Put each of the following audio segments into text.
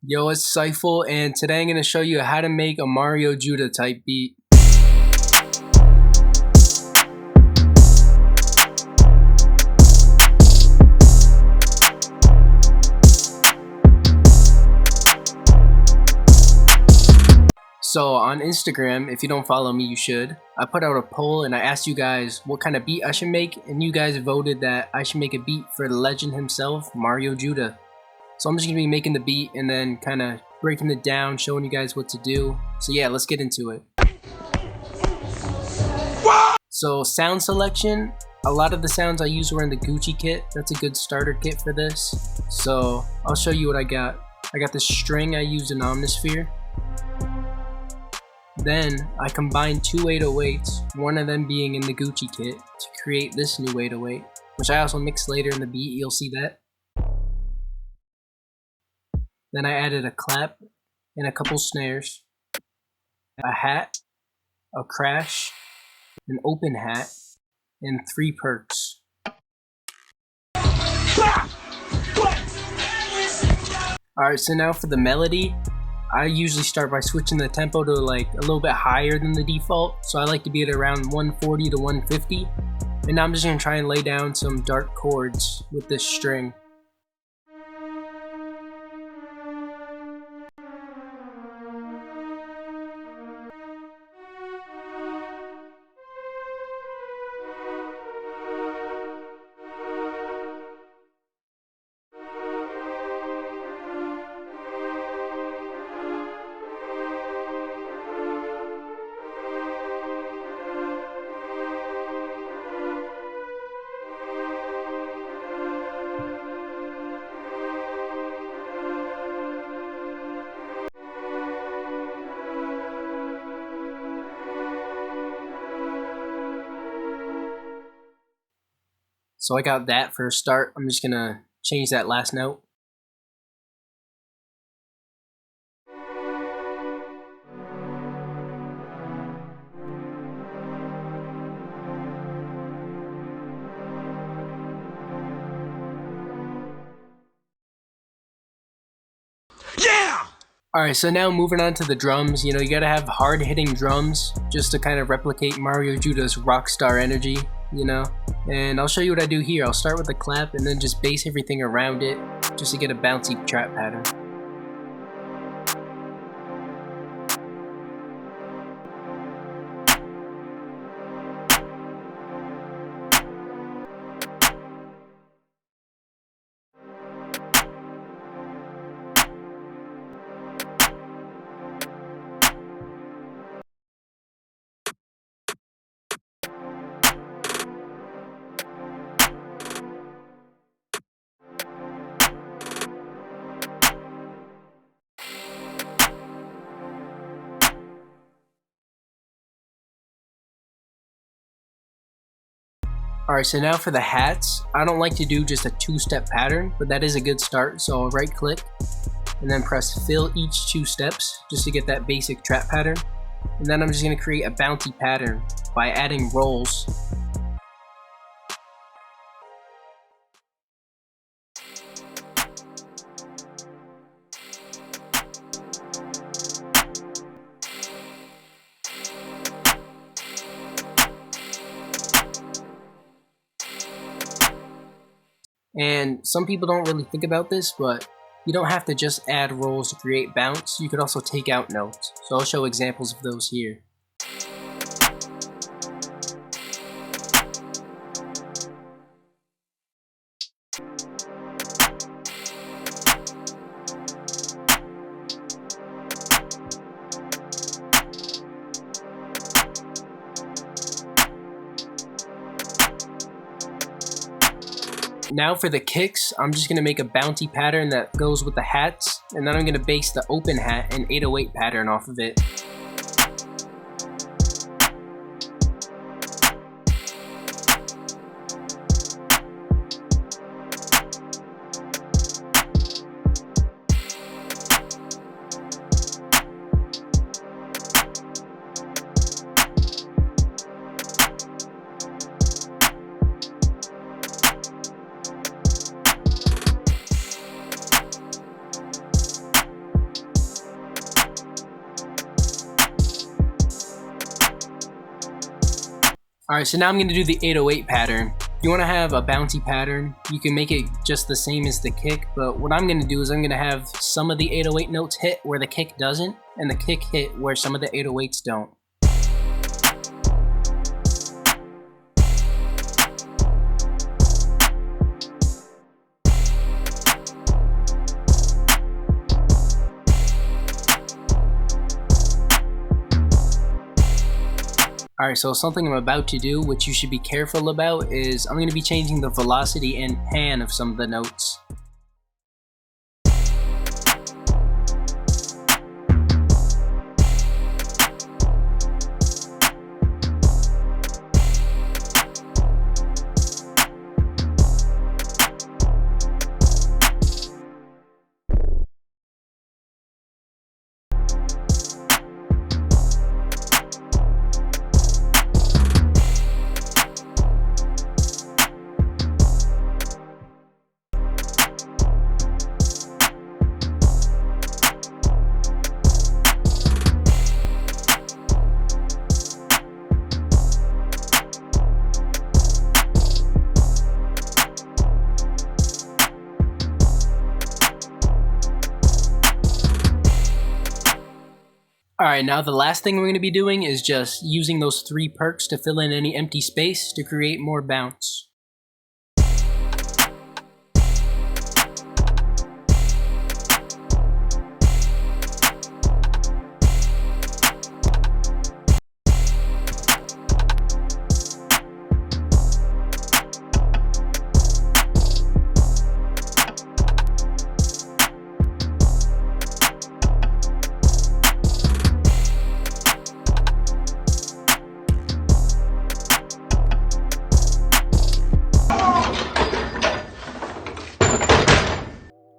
Yo, it's Cyfal, and today I'm going to show you how to make a Mario Judah type beat. So on Instagram, if you don't follow me, you should. I put out a poll and I asked you guys what kind of beat I should make, and you guys voted that I should make a beat for the legend himself, Mario Judah. So I'm just going to be making the beat and then kind of breaking it down, showing you guys what to do. So yeah, let's get into it. So sound selection, a lot of the sounds I used were in the Gucci kit. That's a good starter kit for this. So I'll show you what I got. I got this string I used in Omnisphere. Then I combined two 808s, one of them being in the Gucci kit, to create this new 808, which I also mixed later in the beat, you'll see that. Then I added a clap and a couple snares, a hat, a crash, an open hat, and 3 perks. Alright, so now for the melody, I usually start by switching the tempo to like a little bit higher than the default, so I like to be at around 140 to 150. And now I'm just going to try and lay down some dark chords with this string. So I got that for a start. I'm just gonna change that last note. Yeah! Alright, so now moving on to the drums. You know, you gotta have hard hitting drums just to kind of replicate Mario Judah's rockstar energy, you know? And I'll show you what I do here. I'll start with the clap and then just base everything around it just to get a bouncy trap pattern. Alright, so now for the hats, I don't like to do just a 2-step pattern, but that is a good start. So I'll right click and then press fill each 2 steps just to get that basic trap pattern. And then I'm just going to create a bouncy pattern by adding rolls. And some people don't really think about this, but you don't have to just add rolls to create bounce. You could also take out notes. So I'll show examples of those here. Now for the kicks, I'm just going to make a bouncy pattern that goes with the hats, and then I'm going to base the open hat and 808 pattern off of it. Alright, so now I'm going to do the 808 pattern. If you want to have a bouncy pattern, you can make it just the same as the kick, but what I'm going to do is I'm going to have some of the 808 notes hit where the kick doesn't, and the kick hit where some of the 808s don't. Alright, so something I'm about to do, which you should be careful about, is I'm going to be changing the velocity and pan of some of the notes. Alright, now the last thing we're going to be doing is just using those 3 perks to fill in any empty space to create more bounce.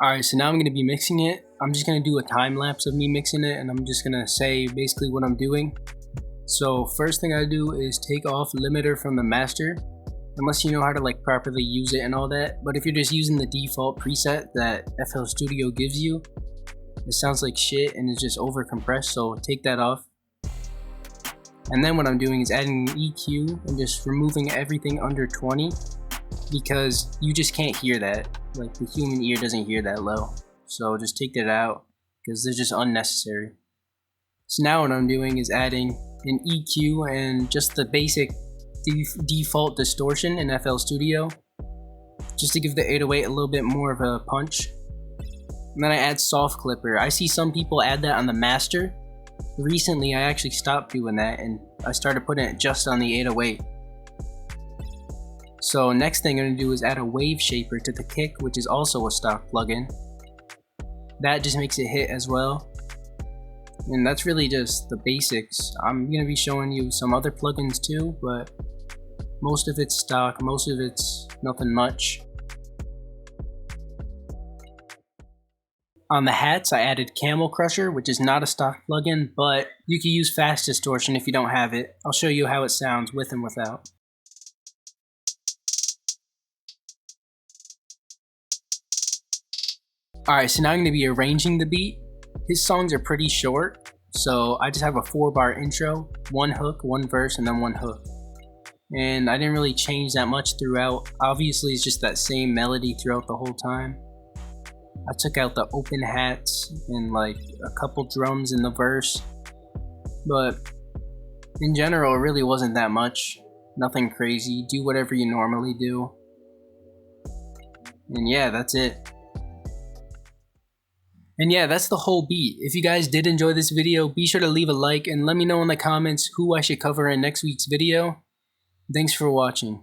Alright, so now I'm going to be mixing it. I'm just going to do a time lapse of me mixing it, and I'm just going to say basically what I'm doing. So first thing I do is take off limiter from the master, unless you know how to like properly use it and all that. But if you're just using the default preset that FL Studio gives you, it sounds like shit and it's just over compressed, so take that off. And then what I'm doing is adding an EQ and just removing everything under 20, because you just can't hear that. Like, the human ear doesn't hear that low. So just take that out, because they're just unnecessary. So now what I'm doing is adding an EQ and just the basic default distortion in FL Studio, just to give the 808 a little bit more of a punch. And then I add soft clipper. I see some people add that on the master. Recently I actually stopped doing that and I started putting it just on the 808. So next thing I'm going to do is add a wave shaper to the kick, which is also a stock plugin. That just makes it hit as well. And that's really just the basics. I'm going to be showing you some other plugins too, but most of it's stock, most of it's nothing much. On the hats I added Camel Crusher, which is not a stock plugin, but you can use fast distortion if you don't have it. I'll show you how it sounds with and without. Alright, so now I'm going to be arranging the beat. His songs are pretty short, so I just have a 4-bar intro, 1 hook, 1 verse, and then 1 hook. And I didn't really change that much throughout. Obviously it's just that same melody throughout the whole time. I took out the open hats and like a couple drums in the verse, but in general it really wasn't that much. Nothing crazy. Do whatever you normally do. And yeah, that's it. And yeah, that's the whole beat. If you guys did enjoy this video, be sure to leave a like and let me know in the comments who I should cover in next week's video. Thanks for watching.